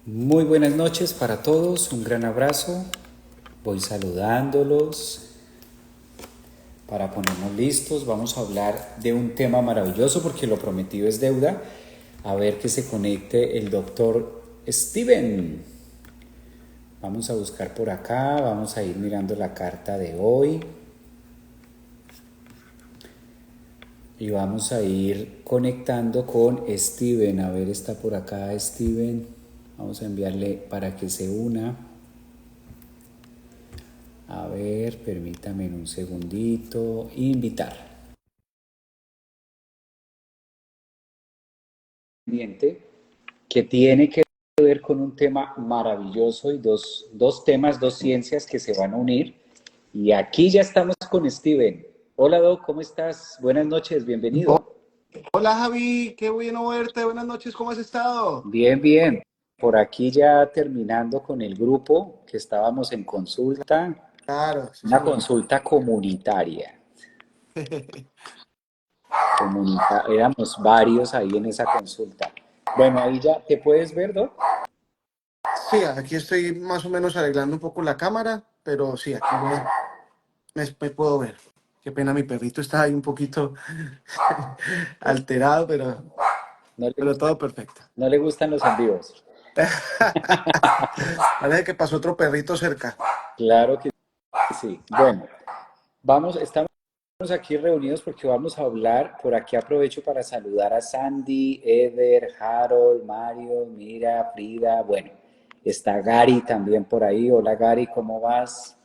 Muy buenas noches para todos, un gran abrazo. Voy saludándolos para ponernos listos. Vamos a hablar de un tema maravilloso porque lo prometido es deuda. A ver que se conecte el doctor Steven. Vamos a buscar por acá, vamos a ir mirando la carta de hoy y vamos a ir conectando con Steven. A ver, está por acá Steven. Vamos a enviarle para que se una. A ver, permítame un segundito. Invitar. Que tiene que ver con un tema maravilloso y dos temas, dos ciencias que se van a unir. Y aquí ya estamos con Steven. Hola Doc, ¿cómo estás? Buenas noches, bienvenido. Hola Javi, qué bueno verte, buenas noches, ¿cómo has estado? Bien, bien. Por aquí ya terminando con el grupo que estábamos en consulta, Claro, sí una señor. consulta comunitaria. Éramos varios ahí en esa consulta. Bueno, ahí ya te puedes ver, Doc. Sí, aquí estoy más o menos arreglando un poco la cámara, pero sí, aquí me puedo ver. Qué pena, mi perrito está ahí un poquito alterado, No le pero gusta, todo perfecto. no le gustan los en vivos. Parece que pasó otro perrito cerca. Claro que sí. Bueno, estamos aquí reunidos porque vamos a hablar. Por aquí aprovecho para saludar a Sandy, Eder, Harold, Mario, Mira, Frida. Bueno, está Gary también por ahí. Hola Gary, ¿cómo vas?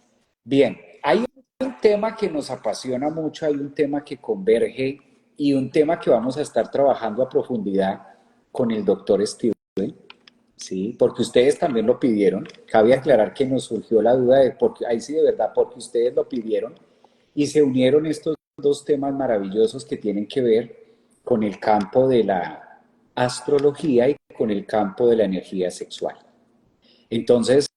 Bien, hay un tema que nos apasiona mucho, hay un tema que converge y un tema que vamos a estar trabajando a profundidad con el doctor Steve. Sí, porque ustedes también lo pidieron. Cabe aclarar que nos surgió la duda de, porque ahí sí de verdad, porque ustedes lo pidieron y se unieron estos dos temas maravillosos que tienen que ver con el campo de la astrología y con el campo de la energía sexual. Entonces,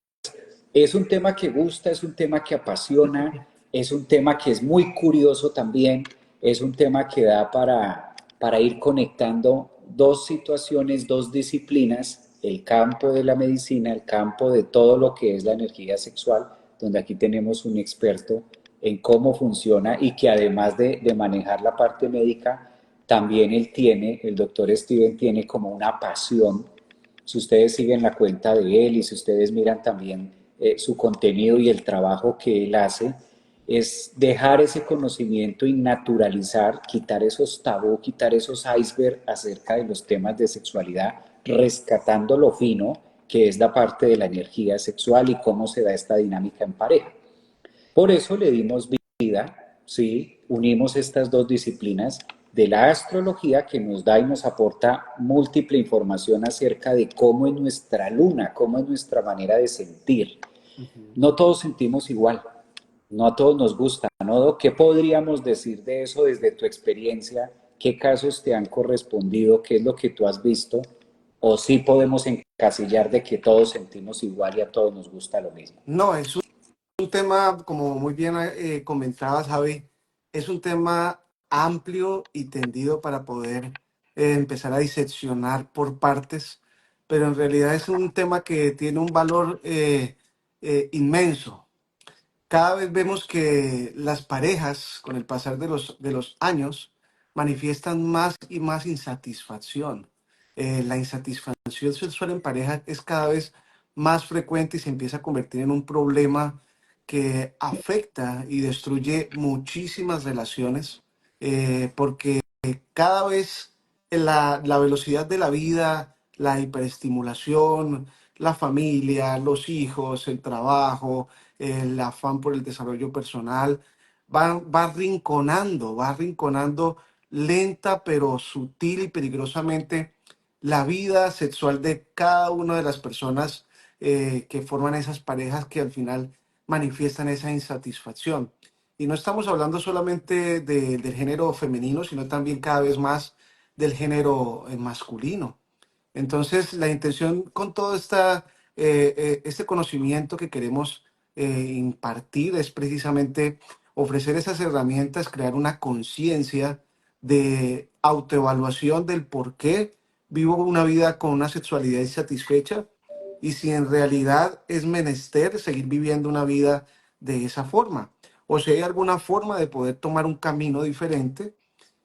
es un tema que gusta, es un tema que apasiona, es un tema que es muy curioso también, es un tema que da para ir conectando dos situaciones, dos disciplinas, el campo de la medicina, el campo de todo lo que es la energía sexual, donde aquí tenemos un experto en cómo funciona y que además de manejar la parte médica, también el doctor Steven tiene como una pasión. Si ustedes siguen la cuenta de él y si ustedes miran también su contenido y el trabajo que él hace, es dejar ese conocimiento y naturalizar, quitar esos tabú, quitar esos icebergs acerca de los temas de sexualidad, rescatando lo fino, que es la parte de la energía sexual y cómo se da esta dinámica en pareja. Por eso le dimos vida, ¿sí? Unimos estas dos disciplinas de la astrología que nos da y nos aporta múltiple información acerca de cómo es nuestra luna, cómo es nuestra manera de sentir. Ujú. No todos sentimos igual, no a todos nos gusta, ¿no? ¿Qué podríamos decir de eso desde tu experiencia? ¿Qué casos te han correspondido? ¿Qué es lo que tú has visto? ¿O sí podemos encasillar de que todos sentimos igual y a todos nos gusta lo mismo? No, es un tema, como muy bien comentabas, Javi, es un tema amplio y tendido para poder empezar a diseccionar por partes, pero en realidad es un tema que tiene un valor inmenso. Cada vez vemos que las parejas, con el pasar de los años, manifiestan más y más insatisfacción. La insatisfacción sexual en pareja es cada vez más frecuente y se empieza a convertir en un problema que afecta y destruye muchísimas relaciones, porque cada vez la velocidad de la vida, la hiperestimulación, la familia, los hijos, el trabajo, el afán por el desarrollo personal, va arrinconando lenta pero sutil y peligrosamente la vida sexual de cada una de las personas que forman esas parejas que al final manifiestan esa insatisfacción. Y no estamos hablando solamente del género femenino, sino también cada vez más del género masculino. Entonces, la intención con todo este conocimiento que queremos impartir es precisamente ofrecer esas herramientas, crear una conciencia de autoevaluación del por qué vivo una vida con una sexualidad insatisfecha y si en realidad es menester seguir viviendo una vida de esa forma, o si hay alguna forma de poder tomar un camino diferente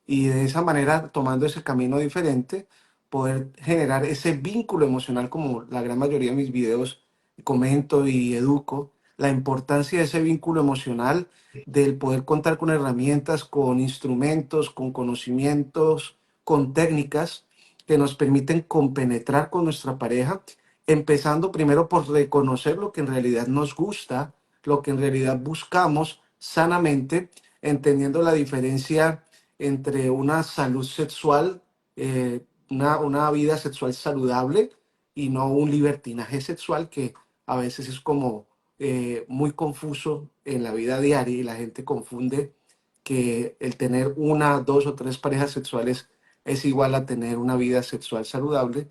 y de esa manera, tomando ese camino diferente, poder generar ese vínculo emocional, como la gran mayoría de mis videos comento y educo, la importancia de ese vínculo emocional, del poder contar con herramientas, con instrumentos, con conocimientos, con técnicas que nos permiten compenetrar con nuestra pareja, empezando primero por reconocer lo que en realidad nos gusta, lo que en realidad buscamos sanamente, entendiendo la diferencia entre una salud sexual, una vida sexual saludable y no un libertinaje sexual que a veces es como muy confuso en la vida diaria y la gente confunde que el tener una, dos o tres parejas sexuales es igual a tener una vida sexual saludable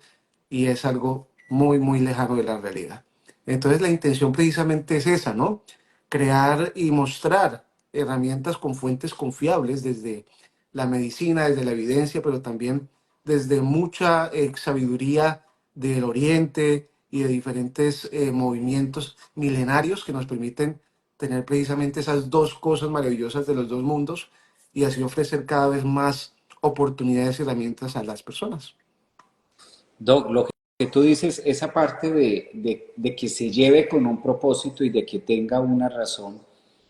y es algo muy, muy lejano de la realidad. Entonces la intención precisamente es esa, ¿no? Crear y mostrar herramientas con fuentes confiables desde la medicina, desde la evidencia, pero también desde mucha sabiduría del Oriente y de diferentes movimientos milenarios que nos permiten tener precisamente esas dos cosas maravillosas de los dos mundos y así ofrecer cada vez más oportunidades y herramientas a las personas. Doc, lo que tú dices, esa parte de que se lleve con un propósito y de que tenga una razón,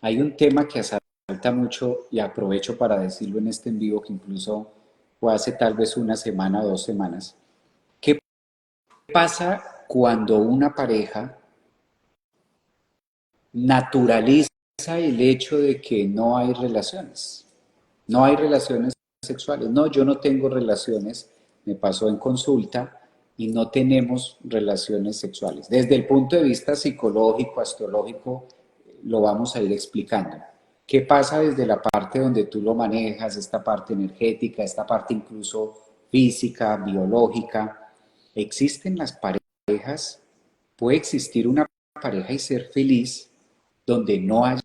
hay un tema que asalta mucho y aprovecho para decirlo en este en vivo que incluso fue hace tal vez una semana o 2 semanas. ¿Qué pasa cuando una pareja naturaliza el hecho de que no hay relaciones? No hay relaciones sexuales. No, yo no tengo relaciones, me pasó en consulta y no tenemos relaciones sexuales. Desde el punto de vista psicológico, astrológico, lo vamos a ir explicando. ¿Qué pasa desde la parte donde tú lo manejas, esta parte energética, esta parte incluso física, biológica? ¿Existen las parejas? ¿Puede existir una pareja y ser feliz donde no hayan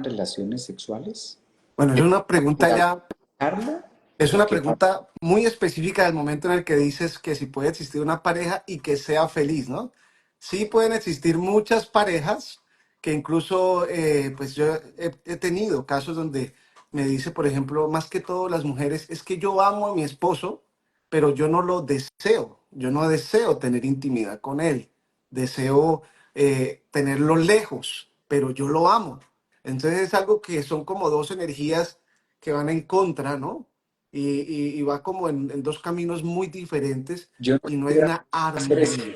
relaciones sexuales? Bueno, es una pregunta ¿Natural ya. dejarlo? Es ¿O una qué pasa? pregunta muy específica del momento en el que dices que si puede existir una pareja y que sea feliz, ¿no? Sí pueden existir muchas parejas que incluso, pues yo he tenido casos donde me dice, por ejemplo, más que todo las mujeres, es que yo amo a mi esposo, pero yo no lo deseo, yo no deseo tener intimidad con él, deseo tenerlo lejos, pero yo lo amo. Entonces es algo que son como dos energías que van en contra, ¿no? Y va como en dos caminos muy diferentes Yo no y no hay quiero una hacer eso. armonía.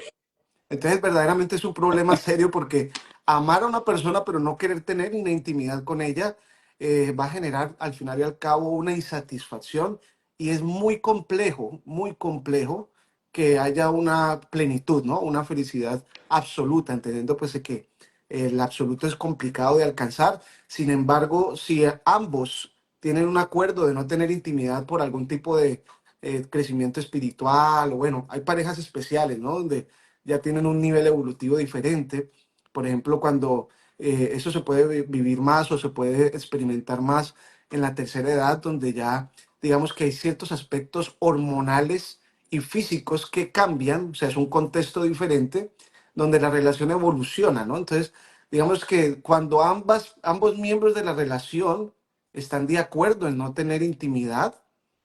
Entonces, verdaderamente es un problema serio porque amar a una persona pero no querer tener una intimidad con ella va a generar al final y al cabo una insatisfacción y es muy complejo que haya una plenitud, ¿no? Una felicidad absoluta, entendiendo pues de que el absoluto es complicado de alcanzar. Sin embargo, si ambos tienen un acuerdo de no tener intimidad por algún tipo de crecimiento espiritual o bueno, hay parejas especiales, ¿no? Donde ya tienen un nivel evolutivo diferente. Por ejemplo, cuando eso se puede vivir más o se puede experimentar más en la tercera edad, donde ya digamos que hay ciertos aspectos hormonales y físicos que cambian, o sea, es un contexto diferente donde la relación evoluciona, ¿no? Entonces, digamos que cuando ambos miembros de la relación están de acuerdo en no tener intimidad,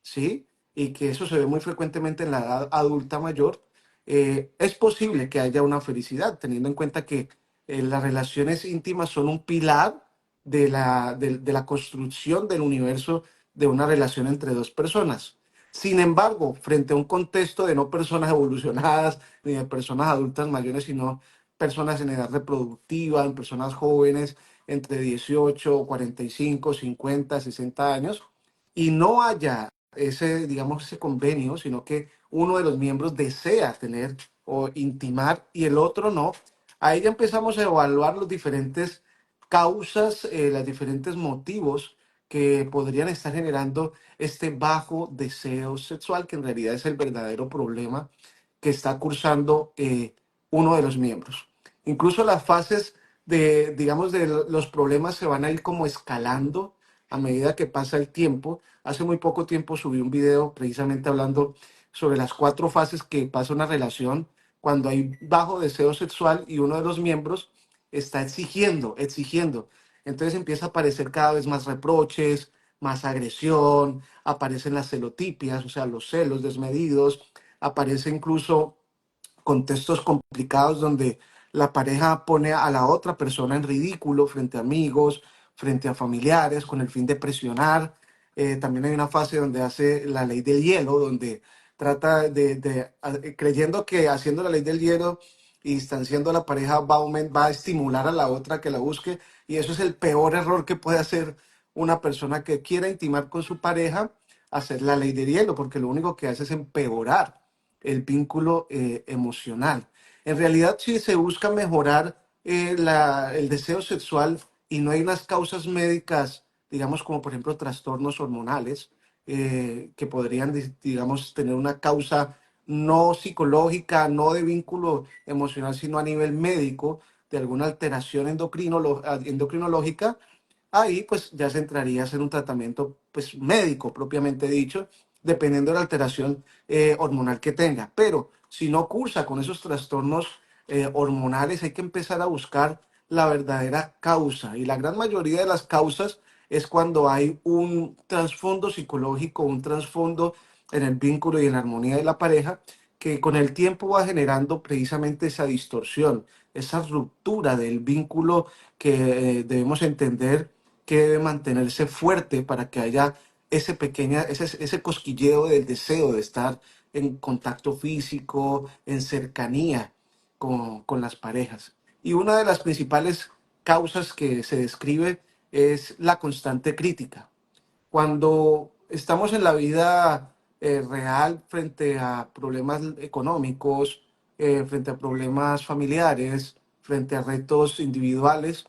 ¿sí? Y que eso se ve muy frecuentemente en la edad adulta mayor, es posible que haya una felicidad, teniendo en cuenta que las relaciones íntimas son un pilar de la construcción del universo de una relación entre dos personas. Sin embargo, frente a un contexto de no personas evolucionadas ni de personas adultas mayores, sino personas en edad reproductiva, en personas jóvenes entre 18, 45, 50, 60 años, y no haya ese, digamos, ese convenio, sino que uno de los miembros desea tener o intimar y el otro no, ahí ya empezamos a evaluar los diferentes causas, los diferentes motivos que podrían estar generando este bajo deseo sexual, que en realidad es el verdadero problema que está cursando uno de los miembros. Incluso las fases de, digamos, de los problemas se van a ir como escalando a medida que pasa el tiempo. Hace muy poco tiempo subí un video precisamente hablando sobre las 4 fases que pasa una relación cuando hay bajo deseo sexual y uno de los miembros está exigiendo. Entonces empieza a aparecer cada vez más reproches, más agresión, aparecen las celotipias, o sea, los celos desmedidos, aparece incluso contextos complicados donde la pareja pone a la otra persona en ridículo frente a amigos, frente a familiares, con el fin de presionar. También hay una fase donde hace la ley del hielo, donde trata creyendo que haciendo la ley del hielo y distanciando a la pareja va a estimular a la otra que la busque. Y eso es el peor error que puede hacer una persona que quiera intimar con su pareja, hacer la ley del hielo, porque lo único que hace es empeorar el vínculo emocional. En realidad, si se busca mejorar el deseo sexual y no hay unas causas médicas, digamos, como por ejemplo trastornos hormonales, que podrían, digamos, tener una causa no psicológica, no de vínculo emocional, sino a nivel médico, de alguna alteración endocrinológica, ahí pues ya se entraría a hacer un tratamiento pues médico propiamente dicho, dependiendo de la alteración hormonal que tenga. Pero si no cursa con esos trastornos hormonales, hay que empezar a buscar la verdadera causa. Y la gran mayoría de las causas es cuando hay un trasfondo psicológico, un trasfondo en el vínculo y en la armonía de la pareja, que con el tiempo va generando precisamente esa distorsión, esa ruptura del vínculo que debemos entender que debe mantenerse fuerte para que haya ese cosquilleo del deseo de estar en contacto físico, en cercanía con las parejas. Y una de las principales causas que se describe es la constante crítica. Cuando estamos en la vida real frente a problemas económicos, frente a problemas familiares, frente a retos individuales,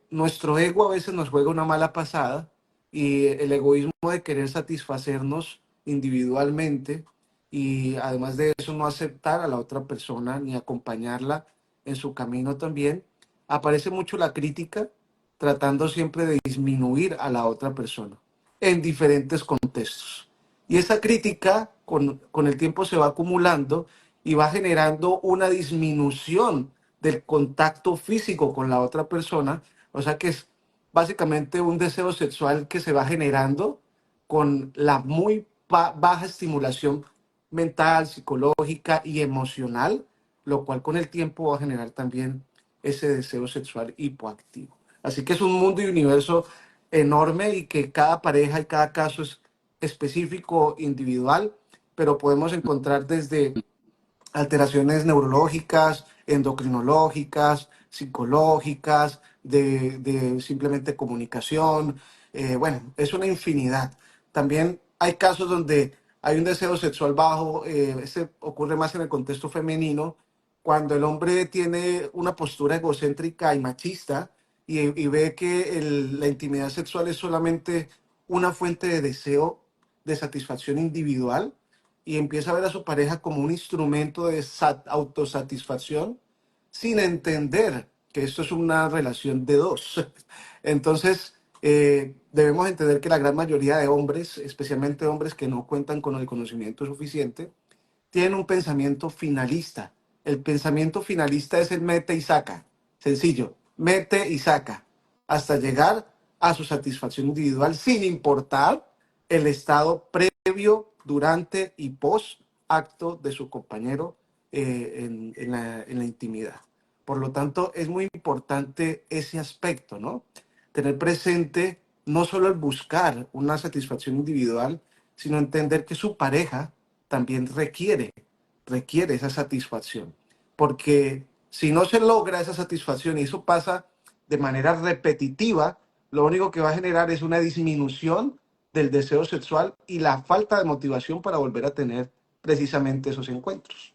nuestro ego a veces nos juega una mala pasada y el egoísmo de querer satisfacernos individualmente y además de eso no aceptar a la otra persona ni acompañarla en su camino también, aparece mucho la crítica tratando siempre de disminuir a la otra persona en diferentes contextos. Y esa crítica con el tiempo se va acumulando y va generando una disminución del contacto físico con la otra persona, o sea que es básicamente un deseo sexual que se va generando con la muy baja estimulación mental, psicológica y emocional, lo cual con el tiempo va a generar también ese deseo sexual hipoactivo. Así que es un mundo y universo enorme y que cada pareja y cada caso es específico, individual, pero podemos encontrar desde alteraciones neurológicas, endocrinológicas, psicológicas, de simplemente comunicación. Bueno, es una infinidad. También hay casos donde hay un deseo sexual bajo, este ocurre más en el contexto femenino, cuando el hombre tiene una postura egocéntrica y machista y ve que la intimidad sexual es solamente una fuente de deseo, de satisfacción individual, y empieza a ver a su pareja como un instrumento de autosatisfacción sin entender que esto es una relación de dos. Entonces, debemos entender que la gran mayoría de hombres, especialmente hombres que no cuentan con el conocimiento suficiente, tienen un pensamiento finalista. El pensamiento finalista es el mete y saca. Sencillo, mete y saca, hasta llegar a su satisfacción individual sin importar el estado previo, durante y post acto de su compañero en la intimidad. Por lo tanto, es muy importante ese aspecto, ¿no? Tener presente no solo el buscar una satisfacción individual, sino entender que su pareja también requiere esa satisfacción. Porque si no se logra esa satisfacción y eso pasa de manera repetitiva, lo único que va a generar es una disminución del deseo sexual y la falta de motivación para volver a tener precisamente esos encuentros.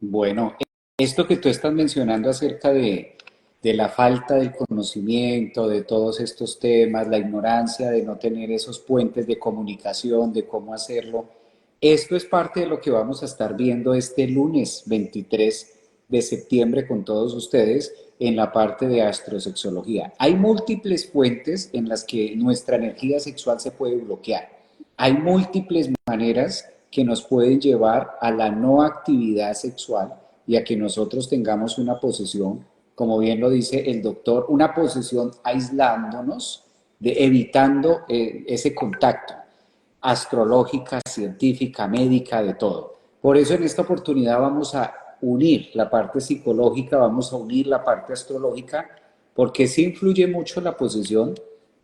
Bueno, esto que tú estás mencionando acerca de la falta del conocimiento, de todos estos temas, la ignorancia de no tener esos puentes de comunicación, de cómo hacerlo, esto es parte de lo que vamos a estar viendo este lunes 23 de septiembre con todos ustedes en la parte de astrosexología. Hay múltiples fuentes en las que nuestra energía sexual se puede bloquear. Hay múltiples maneras que nos pueden llevar a la no actividad sexual y a que nosotros tengamos una posición, como bien lo dice el doctor, una posición aislándonos, evitando ese contacto astrológica, científica, médica, de todo. Por eso en esta oportunidad vamos a unir la parte psicológica, vamos a unir la parte astrológica, porque sí influye mucho la posición.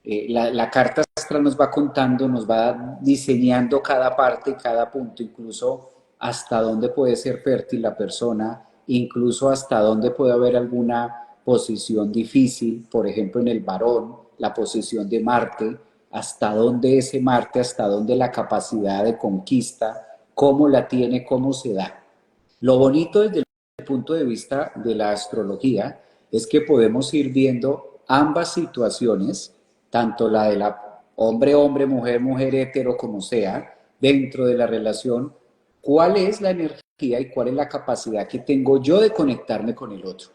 La carta astral nos va contando, nos va diseñando cada parte, cada punto, incluso hasta dónde puede ser fértil la persona, incluso hasta dónde puede haber alguna posición difícil, por ejemplo en el varón, la posición de Marte, hasta dónde ese Marte, hasta dónde la capacidad de conquista, cómo la tiene, cómo se da. Lo bonito desde el punto de vista de la astrología es que podemos ir viendo ambas situaciones, tanto la de la hombre-hombre, mujer-mujer, hetero, como sea, dentro de la relación, cuál es la energía y cuál es la capacidad que tengo yo de conectarme con el otro.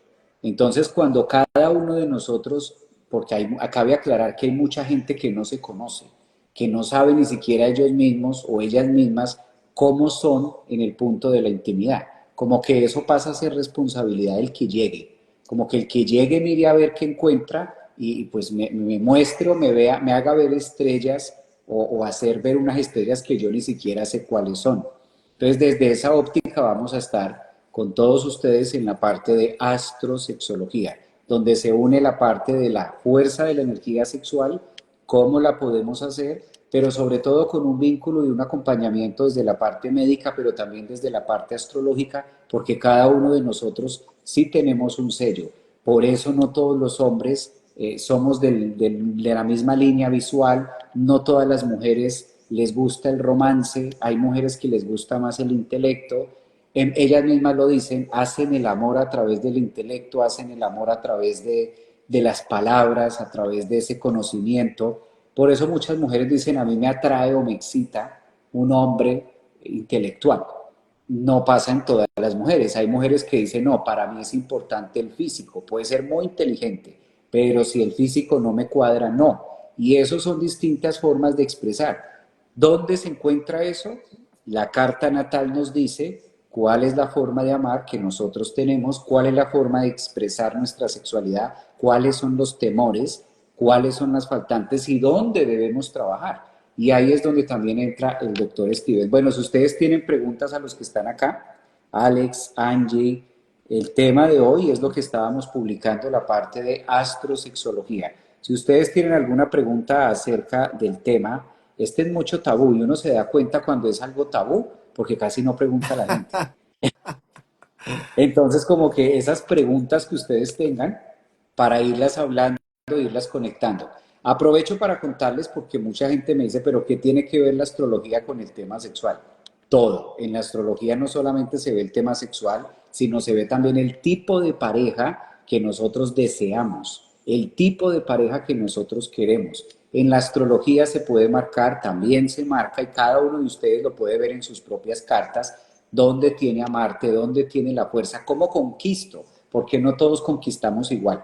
Entonces, cuando cada uno de nosotros, porque cabe aclarar que hay mucha gente que no se conoce, que no sabe ni siquiera ellos mismos o ellas mismas cómo son en el punto de la intimidad. Como que eso pasa a ser responsabilidad del que llegue. Como que el que llegue mire a ver qué encuentra y pues me muestre o me vea, me haga ver estrellas o hacer ver unas estrellas que yo ni siquiera sé cuáles son. Entonces, desde esa óptica vamos a estar con todos ustedes en la parte de astrosexología, donde se une la parte de la fuerza de la energía sexual, cómo la podemos hacer, pero sobre todo con un vínculo y un acompañamiento desde la parte médica, pero también desde la parte astrológica, porque cada uno de nosotros sí tenemos un sello. Por eso no todos los hombres somos de la misma línea visual, no todas las mujeres les gusta el romance, hay mujeres que les gusta más el intelecto, ellas mismas lo dicen, hacen el amor a través del intelecto, hacen el amor a través de las palabras, a través de ese conocimiento. Por eso muchas mujeres dicen, a mí me atrae o me excita un hombre intelectual. No pasa en todas las mujeres. Hay mujeres que dicen, no, para mí es importante el físico, puede ser muy inteligente, pero si el físico no me cuadra, no. Y eso son distintas formas de expresar. ¿Dónde se encuentra eso? La carta natal nos dice cuál es la forma de amar que nosotros tenemos, cuál es la forma de expresar nuestra sexualidad, cuáles son los temores, cuáles son las faltantes y dónde debemos trabajar. Y ahí es donde también entra el doctor Steven. Bueno, si ustedes tienen preguntas a los que están acá, Alex, Angie, el tema de hoy es lo que estábamos publicando, la parte de astrosexología. Si ustedes tienen alguna pregunta acerca del tema, este es mucho tabú y uno se da cuenta cuando es algo tabú porque casi no pregunta la gente. Entonces, como que esas preguntas que ustedes tengan para irlas hablando, irlas conectando. Aprovecho para contarles porque mucha gente me dice, pero ¿qué tiene que ver la astrología con el tema sexual? Todo. En la astrología no solamente se ve el tema sexual, sino se ve también el tipo de pareja que nosotros deseamos, el tipo de pareja que nosotros queremos. En la astrología se puede marcar, también se marca y cada uno de ustedes lo puede ver en sus propias cartas, dónde tiene a Marte, dónde tiene la fuerza, cómo conquisto, porque no todos conquistamos igual.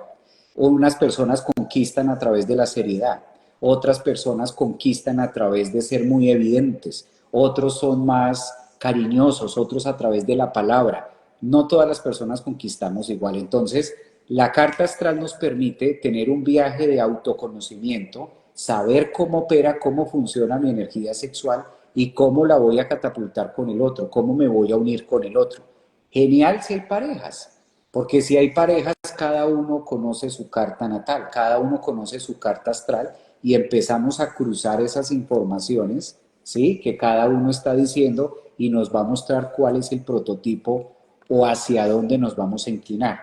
Unas personas conquistan a través de la seriedad, otras personas conquistan a través de ser muy evidentes, otros son más cariñosos, otros a través de la palabra. No todas las personas conquistamos igual. Entonces, la carta astral nos permite tener un viaje de autoconocimiento, saber cómo opera, cómo funciona mi energía sexual y cómo la voy a catapultar con el otro, cómo me voy a unir con el otro. Genial si hay parejas, porque si hay parejas, cada uno conoce su carta natal, cada uno conoce su carta astral y empezamos a cruzar esas informaciones, ¿sí? Que cada uno está diciendo y nos va a mostrar cuál es el prototipo o hacia dónde nos vamos a inclinar.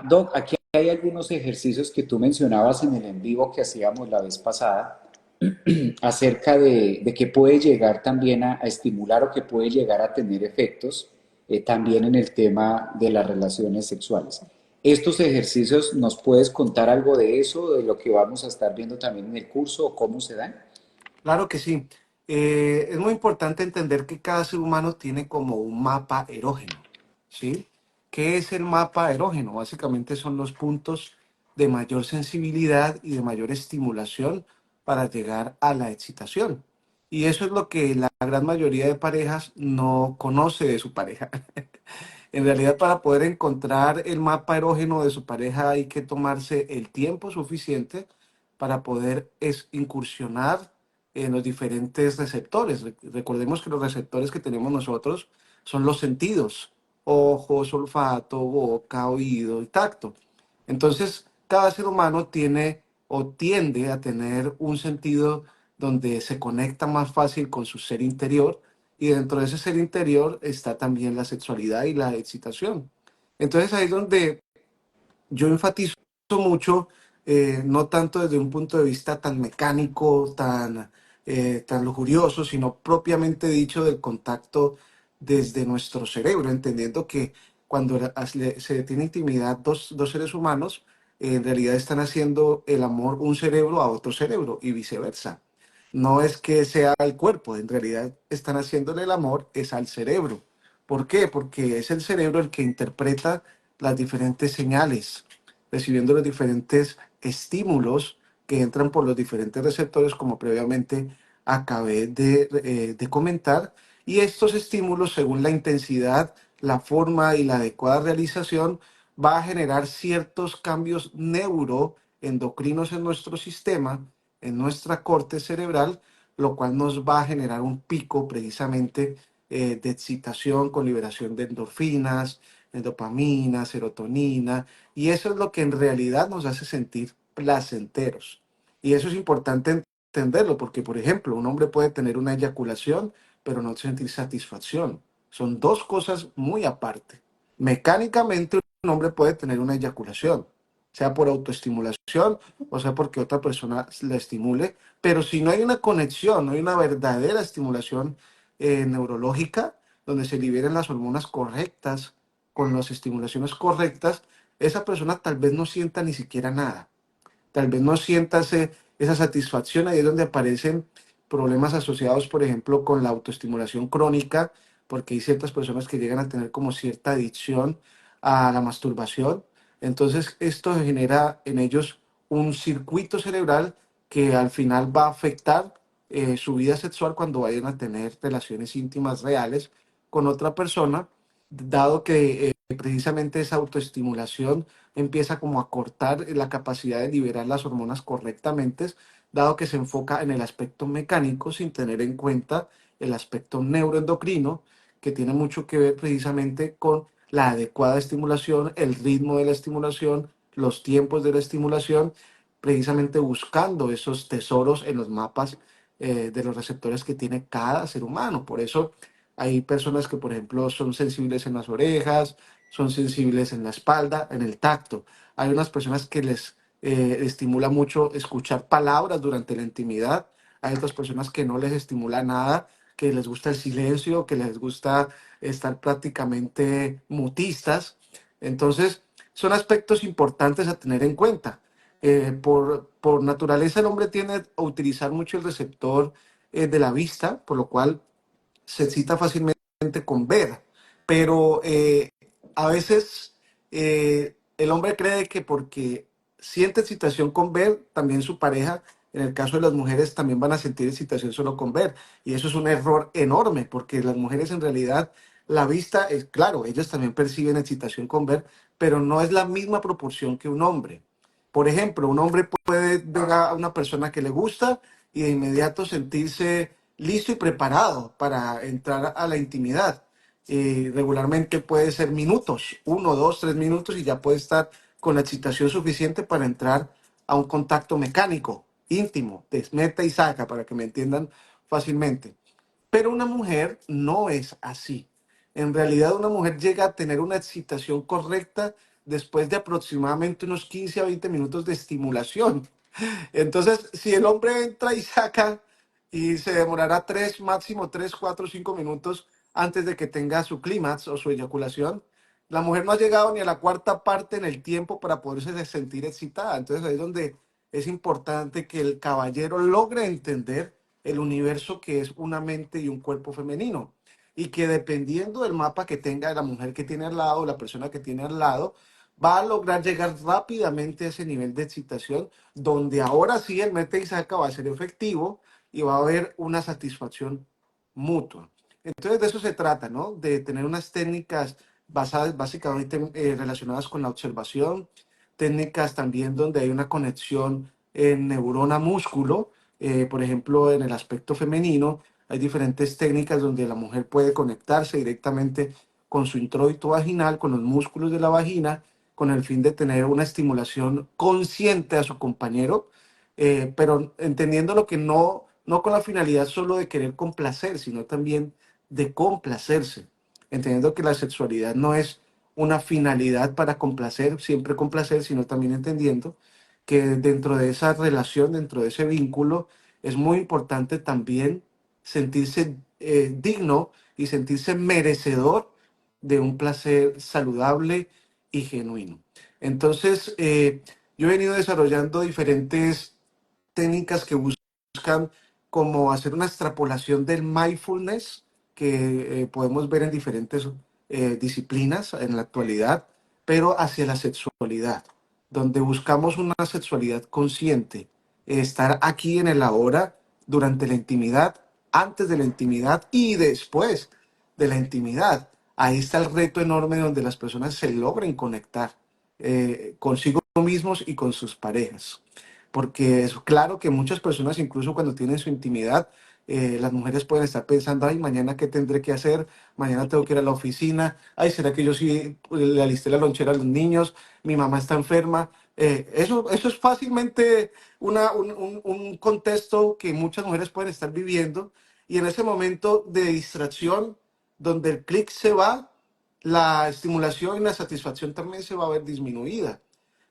Doc, aquí hay algunos ejercicios que tú mencionabas en el en vivo que hacíamos la vez pasada acerca de que puede llegar también a estimular o que puede llegar a tener efectos también en el tema de las relaciones sexuales. ¿Estos ejercicios nos puedes contar algo de eso, de lo que vamos a estar viendo también en el curso o cómo se dan? Claro que sí. Es muy importante entender que cada ser humano tiene como un mapa erógeno, ¿sí? ¿Qué es el mapa erógeno? Básicamente son los puntos de mayor sensibilidad y de mayor estimulación para llegar a la excitación. Y eso es lo que la gran mayoría de parejas no conoce de su pareja. En realidad, para poder encontrar el mapa erógeno de su pareja hay que tomarse el tiempo suficiente para poder incursionar en los diferentes receptores. Recordemos que los receptores que tenemos nosotros son los sentidos: ojos, olfato, boca, oído y tacto. Entonces, cada ser humano tiene o tiende a tener un sentido donde se conecta más fácil con su ser interior, y dentro de ese ser interior está también la sexualidad y la excitación. Entonces ahí es donde yo enfatizo mucho, no tanto desde un punto de vista tan mecánico, tan lujurioso, sino propiamente dicho del contacto desde nuestro cerebro, entendiendo que cuando se tiene intimidad dos seres humanos, en realidad están haciendo el amor un cerebro a otro cerebro y viceversa. No es que sea el cuerpo, en realidad están haciéndole el amor es al cerebro. ¿Por qué? Porque es el cerebro el que interpreta las diferentes señales, recibiendo los diferentes estímulos que entran por los diferentes receptores, como previamente acabé de comentar. Y estos estímulos, según la intensidad, la forma y la adecuada realización, va a generar ciertos cambios neuroendocrinos en nuestro sistema, en nuestra corte cerebral, lo cual nos va a generar un pico precisamente de excitación con liberación de endorfinas, de dopamina, serotonina, y eso es lo que en realidad nos hace sentir placenteros. Y eso es importante entenderlo porque, por ejemplo, un hombre puede tener una eyaculación, pero no sentir satisfacción. Son dos cosas muy aparte. Mecánicamente, un hombre puede tener una eyaculación, sea por autoestimulación o sea porque otra persona la estimule, pero si no hay una conexión, no hay una verdadera estimulación neurológica, donde se liberen las hormonas correctas, con las estimulaciones correctas, esa persona tal vez no sienta ni siquiera nada, tal vez no sienta esa satisfacción. Ahí es donde aparecen problemas asociados, por ejemplo, con la autoestimulación crónica, porque hay ciertas personas que llegan a tener como cierta adicción a la masturbación. Entonces, esto genera en ellos un circuito cerebral que al final va a afectar su vida sexual cuando vayan a tener relaciones íntimas reales con otra persona, dado que precisamente esa autoestimulación empieza como a cortar la capacidad de liberar las hormonas correctamente, dado que se enfoca en el aspecto mecánico sin tener en cuenta el aspecto neuroendocrino, que tiene mucho que ver precisamente con la adecuada estimulación, el ritmo de la estimulación, los tiempos de la estimulación, precisamente buscando esos tesoros en los mapas de los receptores que tiene cada ser humano. Por eso hay personas que, por ejemplo, son sensibles en las orejas, son sensibles en la espalda, en el tacto. Hay unas personas que les estimula mucho escuchar palabras durante la intimidad. Hay otras personas que no les estimula nada, que les gusta el silencio, que les gusta estar prácticamente mutistas. Entonces, son aspectos importantes a tener en cuenta. Por naturaleza, el hombre tiende a utilizar mucho el receptor de la vista, por lo cual se excita fácilmente con ver, pero a veces el hombre cree que porque siente excitación con ver, también su pareja, en el caso de las mujeres, también van a sentir excitación solo con ver. Y eso es un error enorme, porque las mujeres en realidad, la vista es claro, ellas también perciben excitación con ver, pero no es la misma proporción que un hombre. Por ejemplo, un hombre puede ver a una persona que le gusta y de inmediato sentirse listo y preparado para entrar a la intimidad. Regularmente puede ser minutos, 1, 2, 3 minutos, y ya puede estar con la excitación suficiente para entrar a un contacto mecánico, íntimo, de meta y saca, para que me entiendan fácilmente. Pero una mujer no es así. En realidad, una mujer llega a tener una excitación correcta después de aproximadamente unos 15 a 20 minutos de estimulación. Entonces, si el hombre entra y saca y se demorará 3, máximo 3, 4, 5 minutos antes de que tenga su clímax o su eyaculación, la mujer no ha llegado ni a la cuarta parte en el tiempo para poderse sentir excitada. Entonces ahí es donde es importante que el caballero logre entender el universo que es una mente y un cuerpo femenino. Y que dependiendo del mapa que tenga la mujer que tiene al lado, la persona que tiene al lado, va a lograr llegar rápidamente a ese nivel de excitación donde ahora sí el mete y saca va a ser efectivo y va a haber una satisfacción mutua. Entonces de eso se trata, ¿no? De tener unas técnicas basadas básicamente relacionadas con la observación, técnicas también donde hay una conexión en neurona-músculo, por ejemplo, en el aspecto femenino, hay diferentes técnicas donde la mujer puede conectarse directamente con su introito vaginal, con los músculos de la vagina, con el fin de tener una estimulación consciente a su compañero, pero entendiendo lo que no con la finalidad solo de querer complacer, sino también de complacerse, entendiendo que la sexualidad no es una finalidad para complacer, siempre complacer, sino también entendiendo que dentro de esa relación, dentro de ese vínculo, es muy importante también sentirse digno y sentirse merecedor de un placer saludable y genuino. Entonces, yo he venido desarrollando diferentes técnicas que buscan como hacer una extrapolación del mindfulness que podemos ver en diferentes disciplinas en la actualidad, pero hacia la sexualidad, donde buscamos una sexualidad consciente, estar aquí en el ahora durante la intimidad, antes de la intimidad y después de la intimidad. Ahí está el reto enorme donde las personas se logren conectar consigo mismos y con sus parejas. Porque es claro que muchas personas, incluso cuando tienen su intimidad, las mujeres pueden estar pensando, ay, mañana qué tendré que hacer, mañana tengo que ir a la oficina, ay, ¿será que yo sí le alisté la lonchera a los niños? Mi mamá está enferma. Eso es fácilmente un contexto que muchas mujeres pueden estar viviendo y en ese momento de distracción, donde el clic se va, la estimulación y la satisfacción también se va a ver disminuida.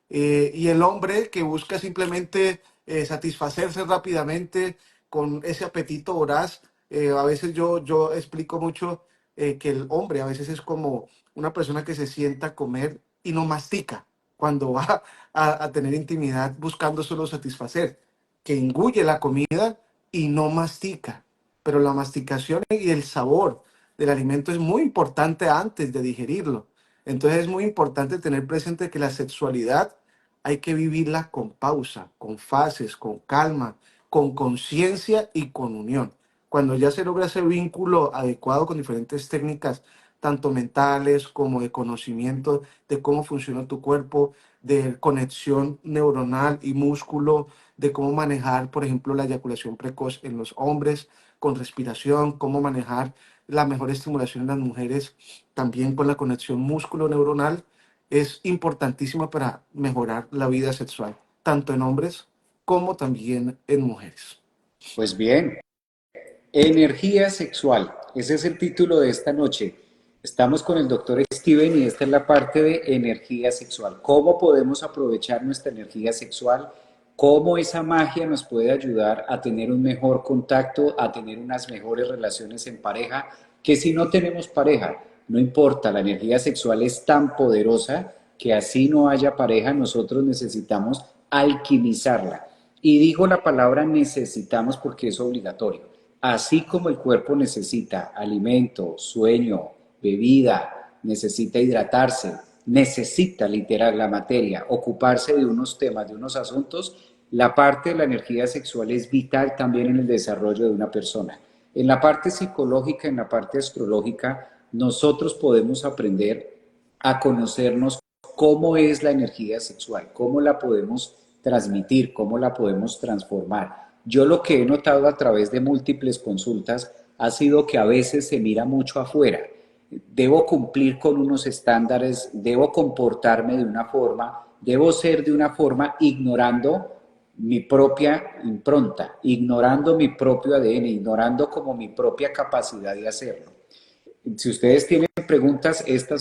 Y el hombre que busca simplemente satisfacerse rápidamente con ese apetito voraz, a veces yo explico mucho que el hombre a veces es como una persona que se sienta a comer y no mastica cuando va a tener intimidad buscando solo satisfacer, que engulle la comida y no mastica, pero la masticación y el sabor del alimento es muy importante antes de digerirlo. Entonces es muy importante tener presente que la sexualidad hay que vivirla con pausa, con fases, con calma, con conciencia y con unión. Cuando ya se logra ese vínculo adecuado con diferentes técnicas, tanto mentales como de conocimiento de cómo funciona tu cuerpo, de conexión neuronal y músculo, de cómo manejar, por ejemplo, la eyaculación precoz en los hombres con respiración, cómo manejar la mejor estimulación en las mujeres también con la conexión músculo-neuronal, es importantísima para mejorar la vida sexual, tanto en hombres como también en mujeres. Pues bien, energía sexual, ese es el título de esta noche. Estamos con el doctor Steven y esta es la parte de energía sexual. ¿Cómo podemos aprovechar nuestra energía sexual? ¿Cómo esa magia nos puede ayudar a tener un mejor contacto, a tener unas mejores relaciones en pareja? Que si no tenemos pareja, no importa, la energía sexual es tan poderosa que así no haya pareja, nosotros necesitamos alquimizarla. Y digo la palabra necesitamos porque es obligatorio. Así como el cuerpo necesita alimento, sueño, bebida, necesita hidratarse, necesita literal la materia, ocuparse de unos temas, de unos asuntos, la parte de la energía sexual es vital también en el desarrollo de una persona. En la parte psicológica, en la parte astrológica, nosotros podemos aprender a conocernos cómo es la energía sexual, cómo la podemos transmitir, cómo la podemos transformar. Yo lo que he notado a través de múltiples consultas ha sido que a veces se mira mucho afuera. Debo cumplir con unos estándares, debo comportarme de una forma, debo ser de una forma ignorando mi propia impronta, ignorando mi propio ADN, ignorando como mi propia capacidad de hacerlo. Si ustedes tienen preguntas, este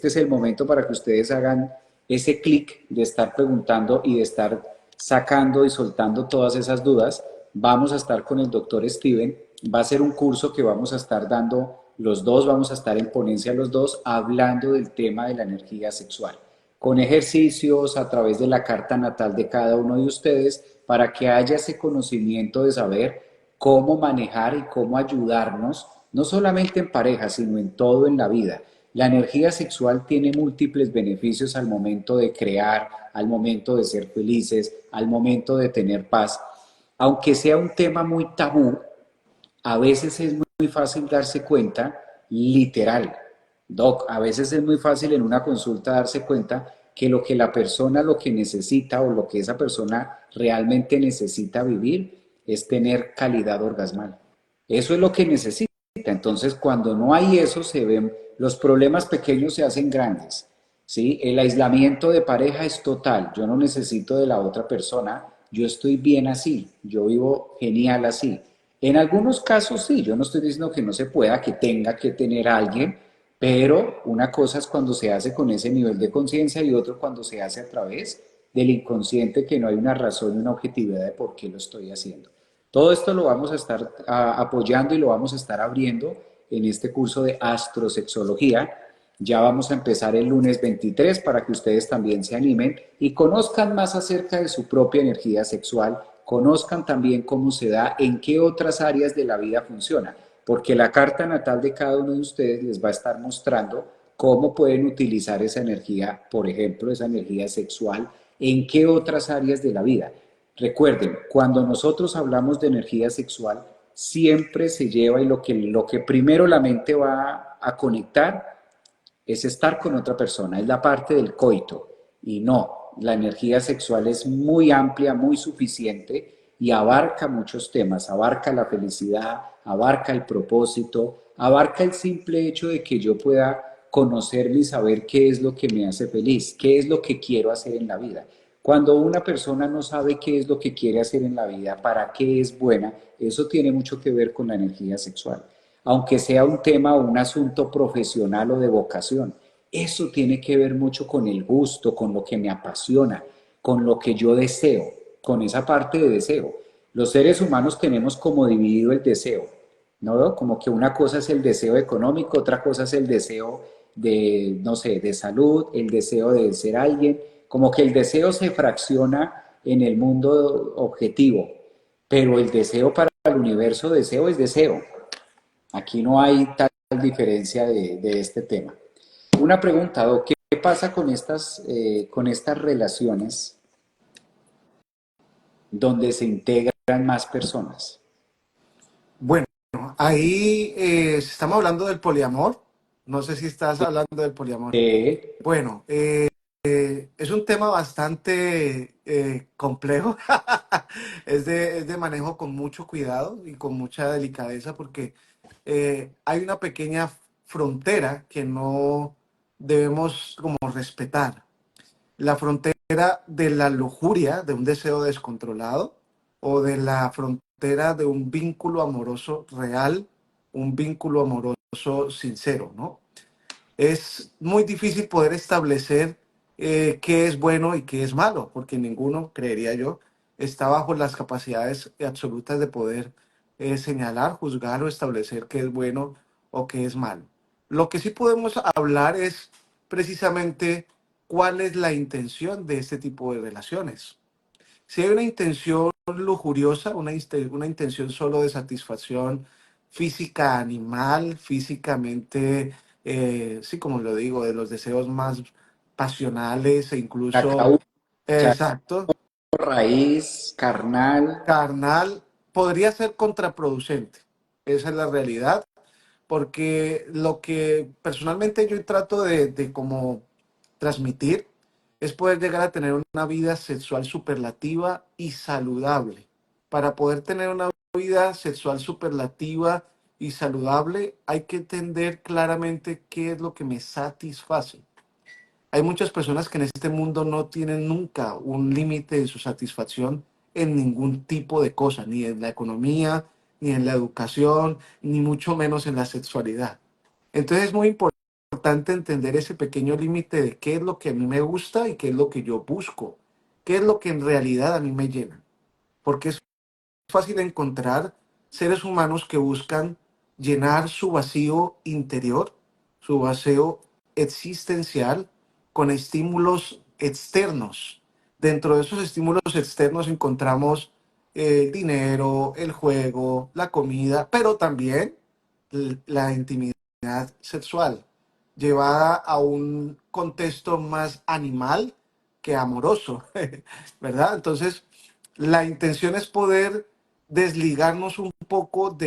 es el momento para que ustedes hagan ese clic de estar preguntando y de estar sacando y soltando todas esas dudas. Vamos a estar con el doctor Steven. Va a ser un curso que vamos a estar dando los dos, vamos a estar en ponencia los dos, hablando del tema de la energía sexual, con ejercicios a través de la carta natal de cada uno de ustedes, para que haya ese conocimiento de saber cómo manejar y cómo ayudarnos no solamente en pareja, sino en todo en la vida. La energía sexual tiene múltiples beneficios al momento de crear, al momento de ser felices, al momento de tener paz. Aunque sea un tema muy tabú, a veces es muy fácil darse cuenta, literal, doc, a veces es muy fácil en una consulta darse cuenta que lo que la persona lo que necesita o lo que esa persona realmente necesita vivir es tener calidad orgasmal. Eso es lo que necesita. Entonces, cuando no hay eso, se ven los problemas pequeños se hacen grandes. ¿Sí? El aislamiento de pareja es total. Yo no necesito de la otra persona. Yo estoy bien así. Yo vivo genial así. En algunos casos sí, yo no estoy diciendo que no se pueda, que tenga que tener a alguien, pero una cosa es cuando se hace con ese nivel de conciencia y otro cuando se hace a través del inconsciente, que no hay una razón y una objetividad de por qué lo estoy haciendo. Todo esto lo vamos a estar apoyando y lo vamos a estar abriendo en este curso de astrosexología. Ya vamos a empezar el lunes 23 para que ustedes también se animen y conozcan más acerca de su propia energía sexual, conozcan también cómo se da, en qué otras áreas de la vida funciona, porque la carta natal de cada uno de ustedes les va a estar mostrando cómo pueden utilizar esa energía, por ejemplo, esa energía sexual, en qué otras áreas de la vida. Recuerden, cuando nosotros hablamos de energía sexual, siempre se lleva y lo que primero la mente va a conectar es estar con otra persona, es la parte del coito. Y no, la energía sexual es muy amplia, muy suficiente y abarca muchos temas, abarca la felicidad, abarca el propósito, abarca el simple hecho de que yo pueda conocerme y saber qué es lo que me hace feliz, qué es lo que quiero hacer en la vida. Cuando una persona no sabe qué es lo que quiere hacer en la vida, para qué es buena, eso tiene mucho que ver con la energía sexual. Aunque sea un tema o un asunto profesional o de vocación, eso tiene que ver mucho con el gusto, con lo que me apasiona, con lo que yo deseo, con esa parte de deseo. Los seres humanos tenemos como dividido el deseo, ¿no? Como que una cosa es el deseo económico, otra cosa es el deseo de, no sé, de salud, el deseo de ser alguien, como que el deseo se fracciona en el mundo objetivo, pero el deseo para el universo, deseo es deseo. Aquí no hay tal diferencia de este tema. Una pregunta, Doc, ¿qué pasa con estas relaciones donde se integran más personas? Bueno, ahí estamos hablando del poliamor. No sé si estás hablando del poliamor. Eh, Bueno, es un tema bastante complejo. Es de manejo con mucho cuidado y con mucha delicadeza porque hay una pequeña frontera que no debemos como respetar. La frontera de la lujuria, de un deseo descontrolado, o de la frontera de un vínculo amoroso real, un vínculo amoroso sincero, ¿no? Es muy difícil poder establecer qué es bueno y qué es malo, porque ninguno, creería yo, está bajo las capacidades absolutas de poder señalar, juzgar o establecer qué es bueno o qué es malo. Lo que sí podemos hablar es precisamente cuál es la intención de este tipo de relaciones. Si hay una intención lujuriosa, una intención solo de satisfacción física animal, físicamente, sí, como lo digo, de los deseos más pasionales e incluso, cacao, exacto, raíz, carnal, carnal, podría ser contraproducente. Esa es la realidad, porque lo que personalmente yo trato de como transmitir es poder llegar a tener una vida sexual superlativa y saludable. Para poder tener una vida sexual superlativa y saludable hay que entender claramente qué es lo que me satisface. Hay muchas personas que en este mundo no tienen nunca un límite de su satisfacción en ningún tipo de cosa, ni en la economía, ni en la educación, ni mucho menos en la sexualidad. Entonces es muy importante entender ese pequeño límite de qué es lo que a mí me gusta y qué es lo que yo busco, qué es lo que en realidad a mí me llena. Porque es fácil encontrar seres humanos que buscan llenar su vacío interior, su vacío existencial, con estímulos externos. Dentro de esos estímulos externos encontramos el dinero, el juego, la comida, pero también la intimidad sexual, llevada a un contexto más animal que amoroso, ¿verdad? Entonces, La intención es poder desligarnos un poco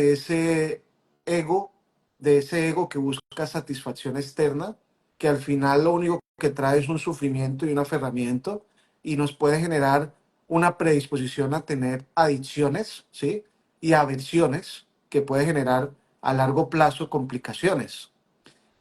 ego, de ese ego que busca satisfacción externa, que al final lo único que trae es un sufrimiento y un aferramiento y nos puede generar una predisposición a tener adicciones, ¿sí? Y aversiones que puede generar a largo plazo complicaciones.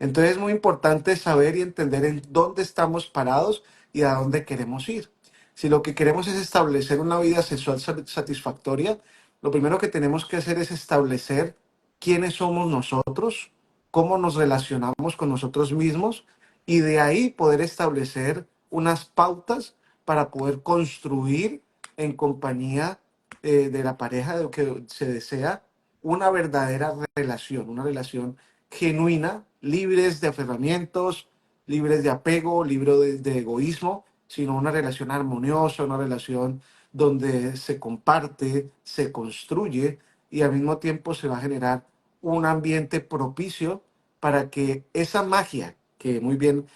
Entonces es muy importante saber y entender en dónde estamos parados y a dónde queremos ir. Si lo que queremos es establecer una vida sexual satisfactoria, lo primero que tenemos que hacer es establecer quiénes somos nosotros, cómo nos relacionamos con nosotros mismos y de ahí poder establecer unas pautas para poder construir en compañía de la pareja de lo que se desea una verdadera relación, una relación genuina, libres de aferramientos, libres de apego, libres de egoísmo, sino una relación armoniosa, una relación donde se comparte, se construye y al mismo tiempo se va a generar un ambiente propicio para que esa magia, que muy bien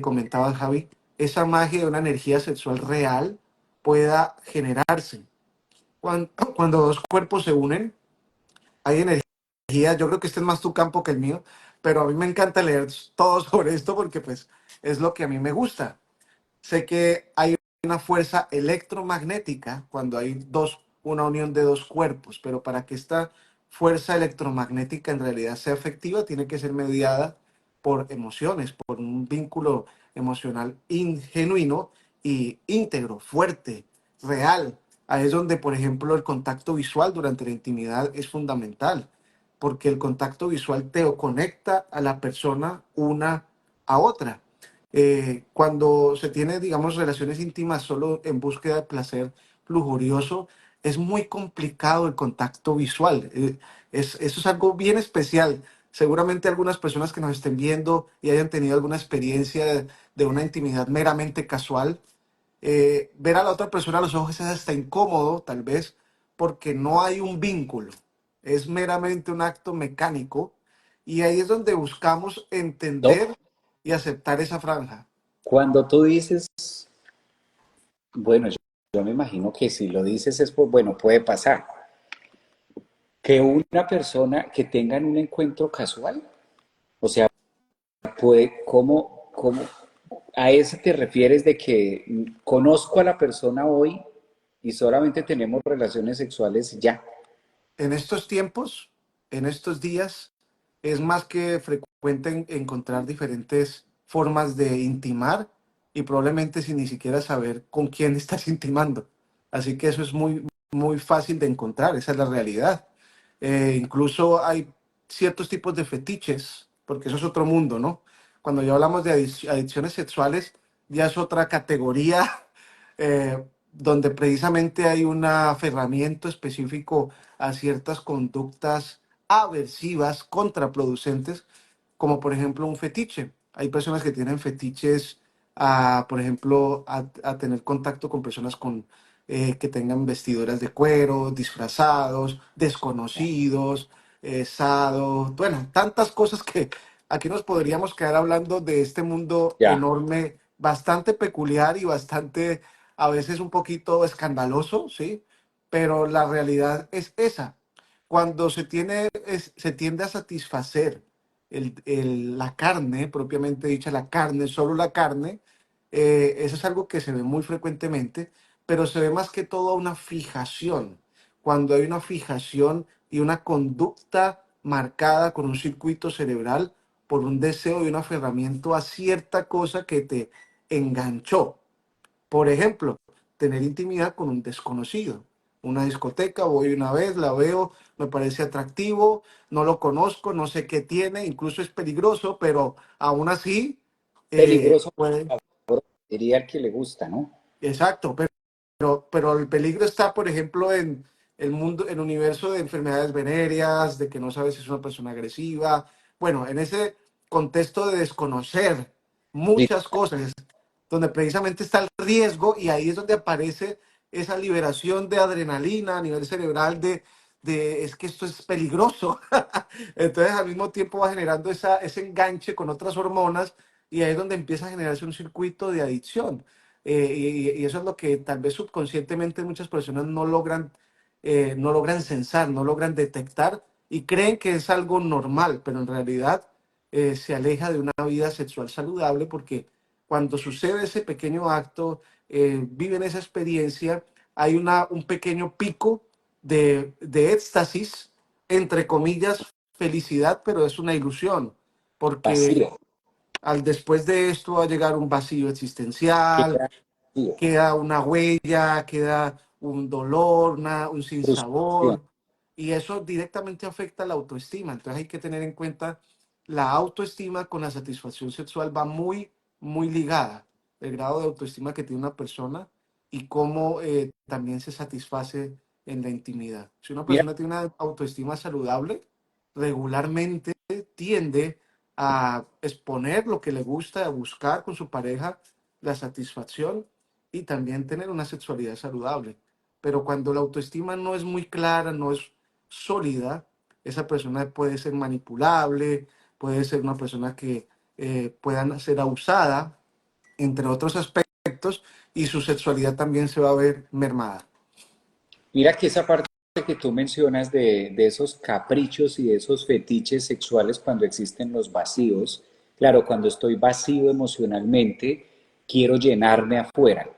comentaba Javi, esa magia de una energía sexual real pueda generarse. Cuando dos cuerpos se unen, hay energía. Yo creo que este es más tu campo que el mío, pero a mí me encanta leer todo sobre esto porque pues es lo que a mí me gusta. Sé que hay una fuerza electromagnética cuando hay una unión de dos cuerpos, pero para que esta fuerza electromagnética en realidad sea efectiva, tiene que ser mediada por emociones, por un vínculo emocional genuino y íntegro, fuerte, real. Ahí es donde, por ejemplo, el contacto visual durante la intimidad es fundamental, porque el contacto visual te conecta a la persona una a otra. Cuando se tiene, digamos, relaciones íntimas solo en búsqueda de placer lujurioso, es muy complicado el contacto visual. Eso es algo bien especial. Seguramente algunas personas que nos estén viendo y hayan tenido alguna experiencia de una intimidad meramente casual, ver a la otra persona a los ojos es hasta incómodo, tal vez, porque no hay un vínculo. Es meramente un acto mecánico y ahí es donde buscamos No, entender y aceptar esa franja. cuando tú dices, bueno, yo me imagino que si lo dices es por, bueno, puede pasar, que una persona que tengan un encuentro casual, o sea, puede, ¿cómo a eso te refieres de que conozco a la persona hoy y solamente tenemos relaciones sexuales ya? En estos tiempos, en estos días, es más que frecuente encontrar diferentes formas de intimar y probablemente sin ni siquiera saber con quién estás intimando. Así que eso es muy fácil de encontrar, esa es la realidad. Incluso hay ciertos tipos de fetiches, porque eso es otro mundo, ¿no? Cuando ya hablamos de adicciones sexuales, ya es otra categoría donde precisamente hay un aferramiento específico a ciertas conductas aversivas, contraproducentes, como por ejemplo un fetiche. Hay personas que tienen fetiches por ejemplo, a tener contacto con personas que tengan vestiduras de cuero, disfrazados, desconocidos, bueno, tantas cosas que aquí nos podríamos quedar hablando de este mundo Ya, enorme, bastante peculiar y bastante a veces un poquito escandaloso, ¿sí? Pero la realidad es esa. Cuando se tiende a satisfacer la carne, propiamente dicha, la carne, solo la carne, eso es algo que se ve muy frecuentemente, pero se ve más que todo una fijación. Cuando hay una fijación y una conducta marcada con un circuito cerebral por un deseo y un aferramiento a cierta cosa que te enganchó. Por ejemplo, tener intimidad con un desconocido. Una discoteca, voy una vez, la veo, me parece atractivo, no lo conozco, no sé qué tiene, incluso es peligroso, pero aún así peligroso, puede. diría el que le gusta, ¿no? Exacto, pero el peligro está, por ejemplo, en el mundo, en el universo de enfermedades venéreas, de que no sabes si es una persona agresiva. Bueno, en ese contexto de desconocer Sí, muchas cosas, donde precisamente está el riesgo y ahí es donde aparece esa liberación de adrenalina a nivel cerebral es que esto es peligroso. Entonces al mismo tiempo va generando ese enganche con otras hormonas y ahí es donde empieza a generarse un circuito de adicción. y eso es lo que tal vez subconscientemente muchas personas no logran censar, no logran detectar y creen que es algo normal, pero en realidad se aleja de una vida sexual saludable porque cuando sucede ese pequeño acto, viven esa experiencia, hay un pequeño pico de éxtasis, entre comillas, felicidad, pero es una ilusión, porque Vacío, al después de esto va a llegar un vacío existencial, queda vacío, queda una huella, queda un dolor, un frustración. sinsabor, y eso directamente afecta la autoestima. Entonces hay que tener en cuenta la autoestima con la satisfacción sexual va muy ligada, el grado de autoestima que tiene una persona y cómo también se satisface en la intimidad. Si una Mira, persona tiene una autoestima saludable, regularmente tiende a exponer lo que le gusta, a buscar con su pareja la satisfacción y también tener una sexualidad saludable. Pero cuando la autoestima no es muy clara, no es sólida, esa persona puede ser manipulable, puede ser una persona que pueda ser abusada, entre otros aspectos, y su sexualidad también se va a ver mermada. mira que esa parte que tú mencionas de esos caprichos y de esos fetiches sexuales cuando existen los vacíos, claro, cuando estoy vacío emocionalmente, quiero llenarme afuera.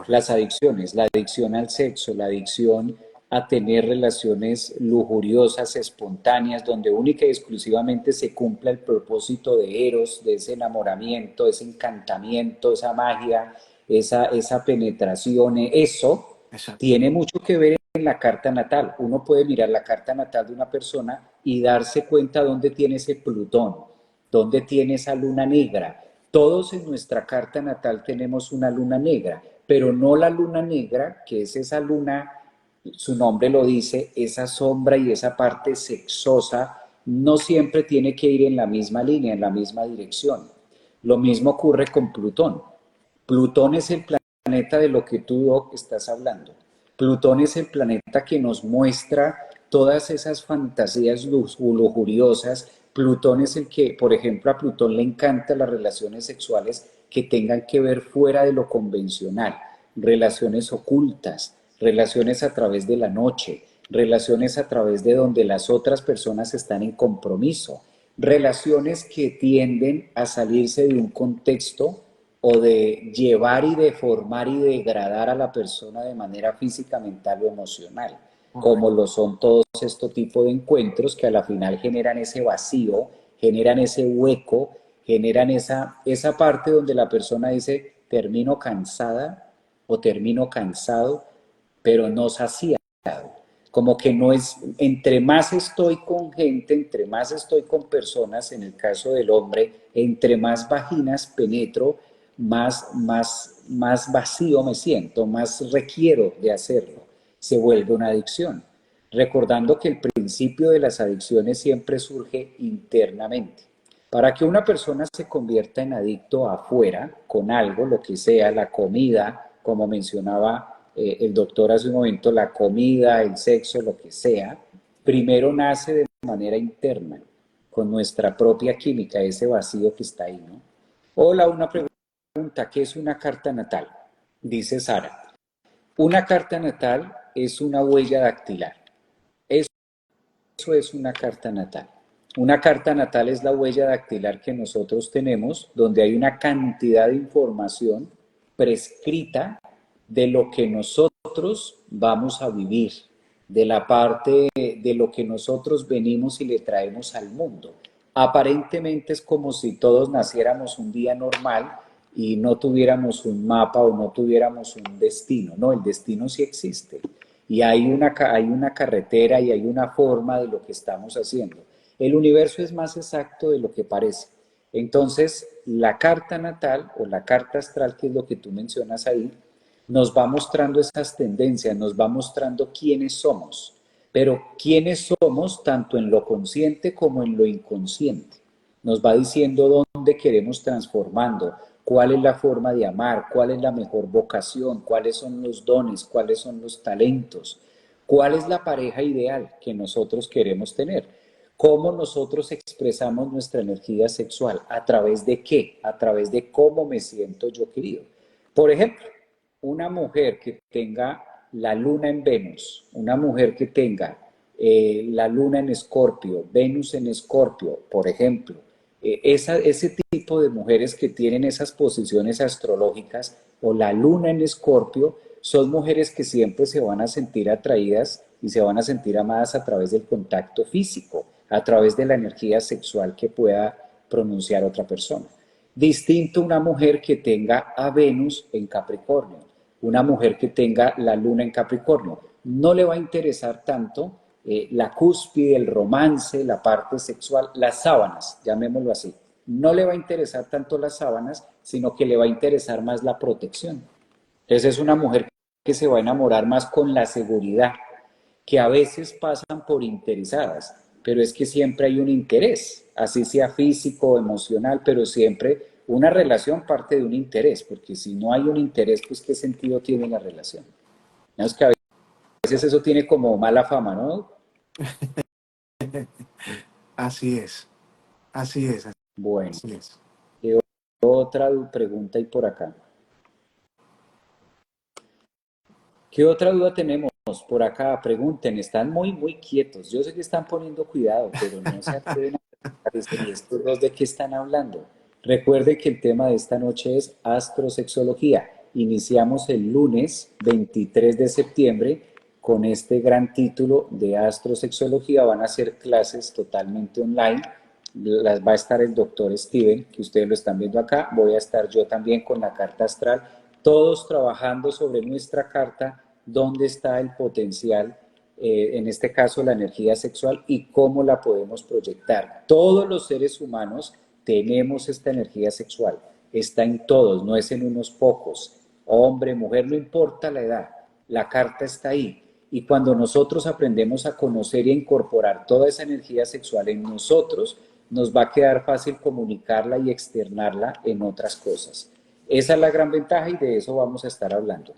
Las Correcto. adicciones, la adicción al sexo, la adicción a tener relaciones lujuriosas, espontáneas, donde única y exclusivamente se cumpla el propósito de Eros, de ese enamoramiento, ese encantamiento, esa magia, esa penetración, eso Exacto. tiene mucho que ver en la carta natal. Uno puede mirar la carta natal de una persona y darse cuenta dónde tiene ese Plutón, dónde tiene esa luna negra. Todos en nuestra carta natal tenemos una luna negra, pero no la luna negra, que es esa luna, su nombre lo dice, esa sombra y esa parte sexosa, no siempre tiene que ir en la misma línea, en la misma dirección. Lo mismo ocurre con Plutón. Plutón es el planeta de lo que tú, Doc, estás hablando. Plutón es el planeta que nos muestra todas esas fantasías lujuriosas. Plutón es el que, por ejemplo, a Plutón le encantan las relaciones sexuales que tengan que ver fuera de lo convencional, relaciones ocultas, relaciones a través de la noche, relaciones a través de donde las otras personas están en compromiso, relaciones que tienden a salirse de un contexto o de llevar y deformar y degradar a la persona de manera física, mental o emocional, como Correcto. lo son todos estos tipos de encuentros que a la final generan ese vacío, generan ese hueco, generan esa parte donde la persona dice, termino cansada o termino cansado, pero no saciado. Como que no es, entre más estoy con gente, entre más estoy con personas, en el caso del hombre, entre más vaginas penetro, más vacío me siento, más requiero de hacerlo. Se vuelve una adicción. Recordando que el principio de las adicciones siempre surge internamente. Para que una persona se convierta en adicto afuera, con algo, lo que sea, la comida, como mencionaba el doctor hace un momento, la comida, el sexo, lo que sea, primero nace de manera interna, con nuestra propia química, ese vacío que está ahí, ¿no? Hola, una pregunta, ¿qué es una carta natal? Dice Sara. Una carta natal es una huella dactilar. Eso es una carta natal. Una carta natal es la huella dactilar que nosotros tenemos, donde hay una cantidad de información prescrita de lo que nosotros vamos a vivir, de la parte de lo que nosotros venimos y le traemos al mundo. Aparentemente es como si todos naciéramos un día normal y no tuviéramos un mapa o no tuviéramos un destino. No, el destino sí existe y hay una carretera y hay una forma de lo que estamos haciendo. El universo es más exacto de lo que parece. Entonces, la carta natal o la carta astral, que es lo que tú mencionas ahí, nos va mostrando esas tendencias, nos va mostrando quiénes somos, pero quiénes somos tanto en lo consciente como en lo inconsciente. Nos va diciendo dónde queremos transformando, cuál es la forma de amar, cuál es la mejor vocación, cuáles son los dones, cuáles son los talentos, cuál es la pareja ideal que nosotros queremos tener, cómo nosotros expresamos nuestra energía sexual, a través de qué, a través de cómo me siento yo querido. Por ejemplo, una mujer que tenga la luna en Venus, una mujer que tenga la luna en Escorpio, Venus en Escorpio, por ejemplo, ese tipo de mujeres que tienen esas posiciones astrológicas o la luna en Escorpio, son mujeres que siempre se van a sentir atraídas y se van a sentir amadas a través del contacto físico, a través de la energía sexual que pueda pronunciar otra persona. Distinto una mujer que tenga a Venus en Capricornio, una mujer que tenga la luna en Capricornio. No le va a interesar tanto la cúspide, el romance, la parte sexual, las sábanas, llamémoslo así. No le va a interesar tanto las sábanas, sino que le va a interesar más la protección. Entonces es una mujer que se va a enamorar más con la seguridad, que a veces pasan por interesadas, pero es que siempre hay un interés, así sea físico o emocional, pero siempre una relación parte de un interés, porque si no hay un interés, pues ¿qué sentido tiene la relación? Es que a veces eso tiene como mala fama, ¿no? Así es, así es, Bueno, así es. ¿qué otra pregunta hay por acá? ¿Qué otra duda tenemos por acá? Pregunten, están muy quietos. Yo sé que están poniendo cuidado, pero no se atreven a preguntar. Dicen, ¿y estos dos de qué están hablando? Recuerde que el tema de esta noche es astrosexología. Iniciamos el lunes 23 de septiembre con este gran título de astrosexología. Van a ser clases totalmente online. Las va a estar el doctor Steven, que ustedes lo están viendo acá. Voy a estar yo también con la carta astral, todos trabajando sobre nuestra carta, dónde está el potencial, en este caso la energía sexual y cómo la podemos proyectar. Todos los seres humanos tenemos esta energía sexual, está en todos, no es en unos pocos, hombre, mujer, no importa la edad, la carta está ahí. Y cuando nosotros aprendemos a conocer y a incorporar toda esa energía sexual en nosotros, nos va a quedar fácil comunicarla y externarla en otras cosas. Esa es la gran ventaja y de eso vamos a estar hablando.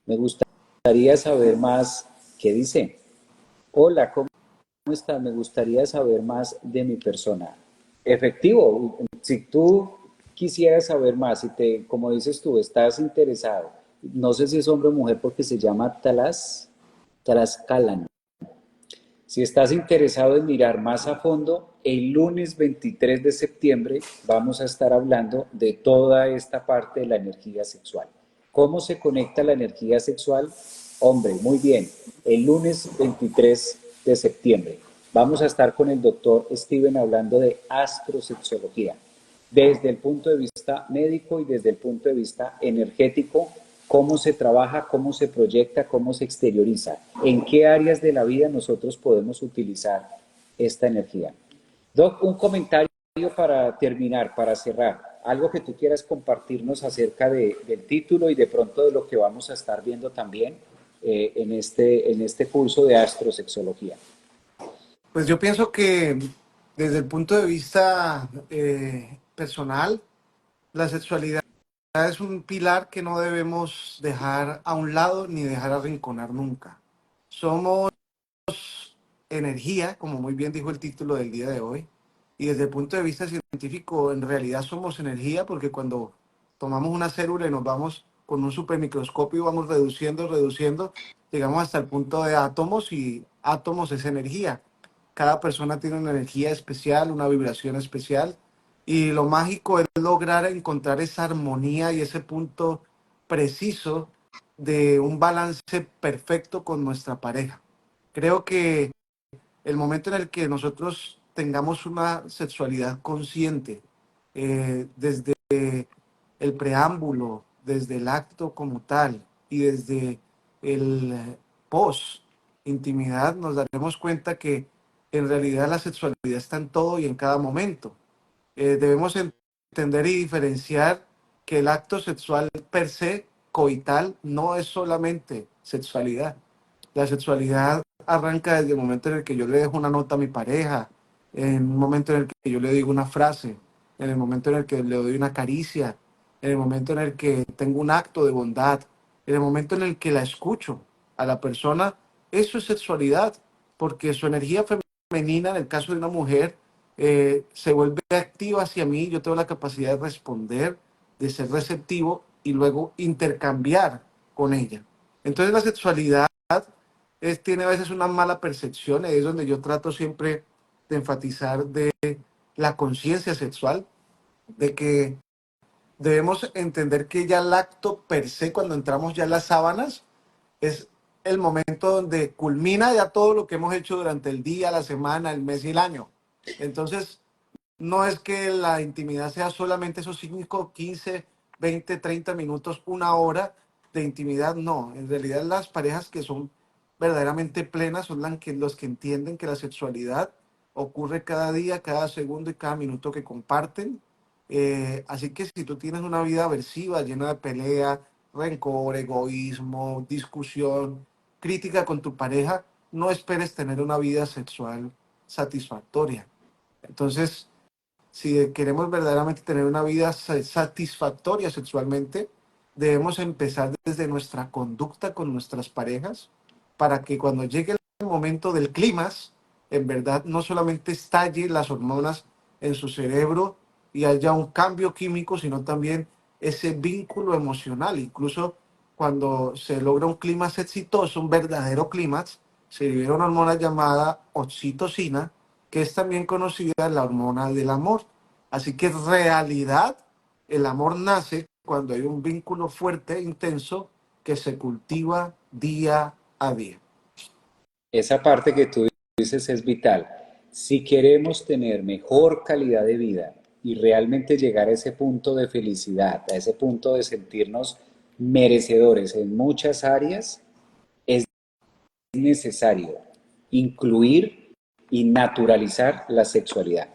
Me gustaría saber más, ¿qué dice? Hola, ¿cómo estás? Me gustaría saber más de mi persona. Efectivo, si tú quisieras saber más, como dices tú, estás interesado, no sé si es hombre o mujer porque se llama Tlaxcalan. Si estás interesado en mirar más a fondo, el lunes 23 de septiembre vamos a estar hablando de toda esta parte de la energía sexual. ¿Cómo se conecta la energía sexual? Hombre, muy bien. El lunes 23 de septiembre vamos a estar con el doctor Steven hablando de astrosexología desde el punto de vista médico y desde el punto de vista energético, cómo se trabaja, cómo se proyecta, cómo se exterioriza, en qué áreas de la vida nosotros podemos utilizar esta energía. Doc, un comentario para terminar, para cerrar, algo que tú quieras compartirnos acerca del título y de pronto de lo que vamos a estar viendo también en este curso de astrosexología. Pues yo pienso que desde el punto de vista personal, la sexualidad es un pilar que no debemos dejar a un lado ni dejar arrinconar nunca. Somos energía, como muy bien dijo el título del día de hoy, y desde el punto de vista científico, en realidad somos energía porque cuando tomamos una célula y nos vamos con un supermicroscopio y vamos reduciendo, llegamos hasta el punto de átomos y átomos es energía. Cada persona tiene una energía especial, una vibración especial, y lo mágico es lograr encontrar esa armonía y ese punto preciso de un balance perfecto con nuestra pareja. Creo que el momento en el que nosotros tengamos una sexualidad consciente, desde el preámbulo, desde el acto como tal y desde el post intimidad, nos daremos cuenta que en realidad la sexualidad está en todo y en cada momento. Debemos entender y diferenciar que el acto sexual per se, coital, no es solamente sexualidad. La sexualidad arranca desde el momento en el que yo le dejo una nota a mi pareja, en un momento en el que yo le digo una frase, en el momento en el que le doy una caricia, en el momento en el que tengo un acto de bondad, en el momento en el que la escucho a la persona. Eso es sexualidad, porque su energía femenina, en el caso de una mujer, se vuelve activa hacia mí, yo tengo la capacidad de responder, de ser receptivo, y luego intercambiar con ella. Entonces la sexualidad tiene a veces una mala percepción, es donde yo trato siempre de enfatizar de la conciencia sexual, de que debemos entender que ya el acto per se, cuando entramos ya en las sábanas, es el momento donde culmina ya todo lo que hemos hecho durante el día, la semana, el mes y el año. Entonces, no es que la intimidad sea solamente esos 5, 15, 20, 30 minutos, una hora de intimidad, no. En realidad las parejas que son verdaderamente plenas son los que entienden que la sexualidad ocurre cada día, cada segundo y cada minuto que comparten. Así que si tú tienes una vida aversiva, llena de pelea, rencor, egoísmo, discusión, crítica con tu pareja, no esperes tener una vida sexual satisfactoria. Entonces, si queremos verdaderamente tener una vida satisfactoria sexualmente, debemos empezar desde nuestra conducta con nuestras parejas para que cuando llegue el momento del clímax, en verdad no solamente estalle las hormonas en su cerebro y haya un cambio químico, sino también ese vínculo emocional. Incluso cuando se logra un clímax exitoso, un verdadero clímax, se libera una hormona llamada oxitocina, que es también conocida la hormona del amor. Así que en realidad el amor nace cuando hay un vínculo fuerte e intenso que se cultiva día a día. Esa parte que tú dices es vital. Si queremos tener mejor calidad de vida y realmente llegar a ese punto de felicidad, a ese punto de sentirnos merecedores en muchas áreas, es necesario incluir y naturalizar la sexualidad.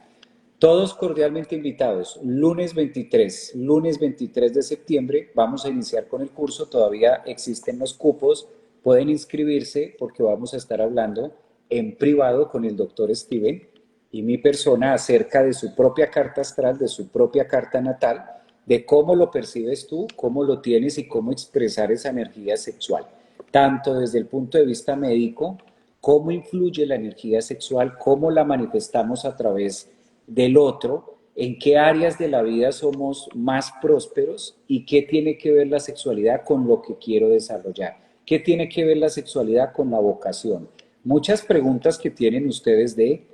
Todos cordialmente invitados. Lunes 23 de septiembre, vamos a iniciar con el curso. Todavía existen los cupos. Pueden inscribirse porque vamos a estar hablando en privado con el doctor Steven y mi persona acerca de su propia carta astral, de su propia carta natal, de cómo lo percibes tú, cómo lo tienes y cómo expresar esa energía sexual. Tanto desde el punto de vista médico, cómo influye la energía sexual, cómo la manifestamos a través del otro, en qué áreas de la vida somos más prósperos y qué tiene que ver la sexualidad con lo que quiero desarrollar, qué tiene que ver la sexualidad con la vocación. Muchas preguntas que tienen ustedes de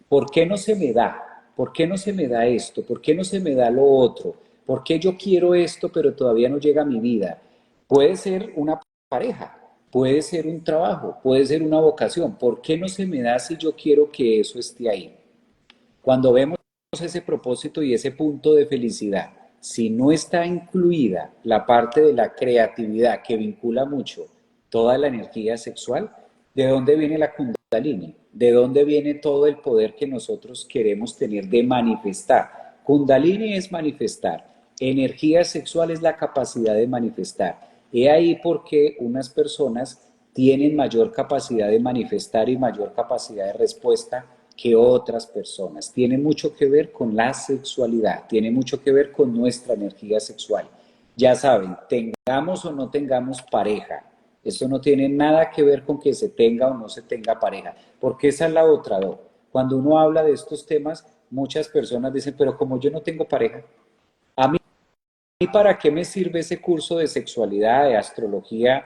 ¿por qué no se me da? ¿Por qué no se me da esto? ¿Por qué no se me da lo otro? ¿Por qué yo quiero esto pero todavía no llega a mi vida? Puede ser una pareja, puede ser un trabajo, puede ser una vocación. ¿Por qué no se me da si yo quiero que eso esté ahí? Cuando vemos ese propósito y ese punto de felicidad, si no está incluida la parte de la creatividad que vincula mucho toda la energía sexual, ¿de dónde viene la Kundalini? ¿De dónde viene todo el poder que nosotros queremos tener de manifestar? Kundalini es manifestar, energía sexual es la capacidad de manifestar. He ahí porque unas personas tienen mayor capacidad de manifestar y mayor capacidad de respuesta que otras personas. Tiene mucho que ver con la sexualidad, tiene mucho que ver con nuestra energía sexual. Ya saben, tengamos o no tengamos pareja, eso no tiene nada que ver con que se tenga o no se tenga pareja, porque esa es la otra, ¿no? Cuando uno habla de estos temas, muchas personas dicen, pero como yo no tengo pareja, a mí ¿para qué me sirve ese curso de sexualidad, de astrología,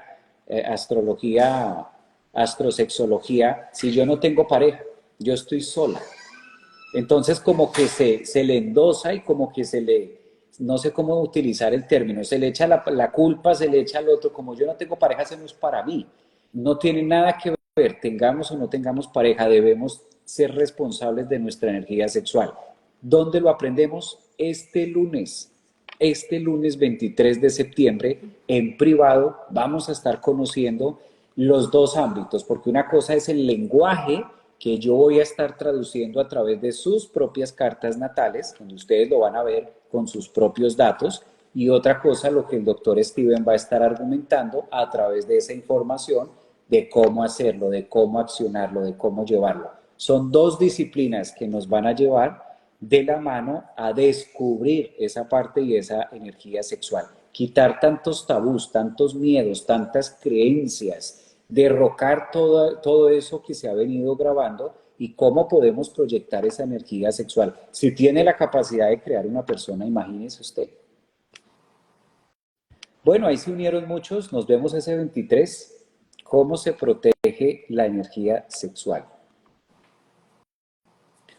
astrosexología, si yo no tengo pareja? Yo estoy sola. Entonces como que se le endosa y como que se le, no sé cómo utilizar el término, se le echa la culpa, se le echa al otro, como yo no tengo pareja, eso no es para mí. No tiene nada que ver, tengamos o no tengamos pareja, debemos ser responsables de nuestra energía sexual. ¿Dónde lo aprendemos? Este lunes 23 de septiembre, en privado, vamos a estar conociendo los dos ámbitos, porque una cosa es el lenguaje que yo voy a estar traduciendo a través de sus propias cartas natales, donde ustedes lo van a ver con sus propios datos, y otra cosa, lo que el doctor Steven va a estar argumentando a través de esa información de cómo hacerlo, de cómo accionarlo, de cómo llevarlo. Son dos disciplinas que nos van a llevar de la mano a descubrir esa parte y esa energía sexual. Quitar tantos tabús, tantos miedos, tantas creencias, derrocar todo eso que se ha venido grabando y cómo podemos proyectar esa energía sexual. Si tiene la capacidad de crear una persona, imagínese usted. Bueno, ahí se unieron muchos, nos vemos ese 23. ¿Cómo se protege la energía sexual?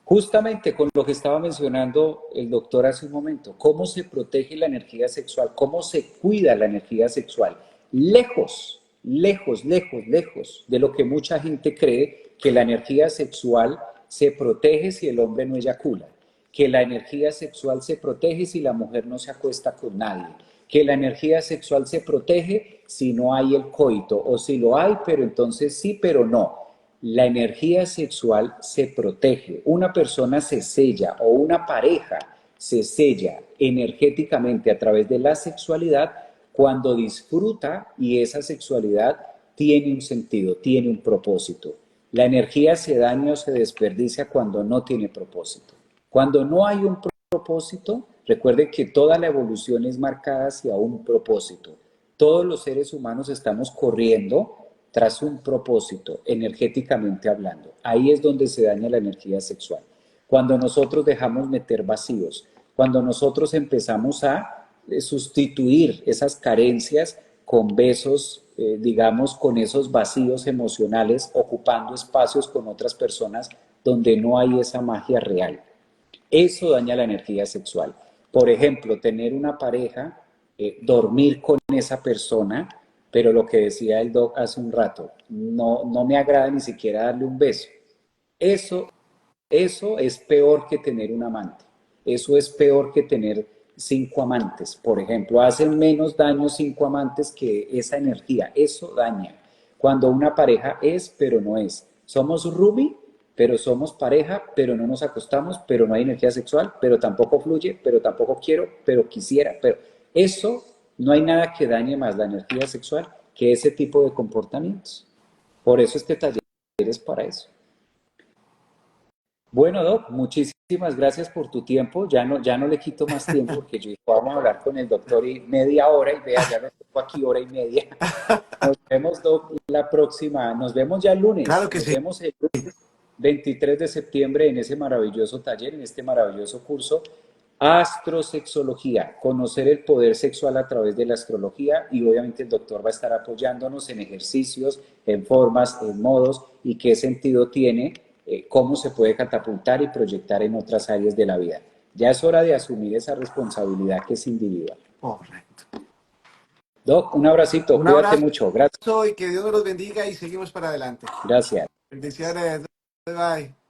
Justamente con lo que estaba mencionando el doctor hace un momento, ¿cómo se protege la energía sexual? ¿Cómo se cuida la energía sexual? Lejos, lejos, lejos, lejos de lo que mucha gente cree, que la energía sexual se protege si el hombre no eyacula, que la energía sexual se protege si la mujer no se acuesta con nadie, que la energía sexual se protege si no hay el coito, o si lo hay, pero entonces sí, pero no. La energía sexual se protege. Una persona se sella o una pareja se sella energéticamente a través de la sexualidad cuando disfruta y esa sexualidad tiene un sentido, tiene un propósito. La energía se daña o se desperdicia cuando no tiene propósito. Cuando no hay un propósito, recuerde que toda la evolución es marcada hacia un propósito. Todos los seres humanos estamos corriendo tras un propósito, energéticamente hablando. Ahí es donde se daña la energía sexual. Cuando nosotros dejamos meter vacíos, cuando nosotros empezamos a sustituir esas carencias con besos, digamos, con esos vacíos emocionales, ocupando espacios con otras personas donde no hay esa magia real. Eso daña la energía sexual. Por ejemplo, tener una pareja, dormir con esa persona, pero lo que decía el doc hace un rato, no me agrada ni siquiera darle un beso. Eso, eso es peor que tener un amante. Eso es peor que tener 5 amantes, por ejemplo. Hacen menos daño 5 amantes que esa energía. Eso daña. Cuando una pareja es, pero no es. Somos roomie, pero somos pareja, pero no nos acostamos, pero no hay energía sexual, pero tampoco fluye, pero tampoco quiero, pero quisiera, pero eso no hay nada que dañe más la energía sexual que ese tipo de comportamientos. Por eso este taller es para eso. Bueno, Doc, muchísimas gracias por tu tiempo. Ya no le quito más tiempo porque yo dije, vamos a hablar con el doctor y media hora y vea, ya lo tengo aquí hora y media. Nos vemos, Doc, la próxima. Nos vemos ya el Claro lunes. que Nos sí. vemos el lunes 23 de septiembre en ese maravilloso taller, en este maravilloso curso. Astrosexología, conocer el poder sexual a través de la astrología y obviamente el doctor va a estar apoyándonos en ejercicios, en formas, en modos y qué sentido tiene, cómo se puede catapultar y proyectar en otras áreas de la vida. Ya es hora de asumir esa responsabilidad que es individual. Correcto. Doc, un abracito, Un cuídate abrazo mucho, gracias. y que Dios nos los bendiga y seguimos para adelante. Gracias. Bendiciones. Bye bye.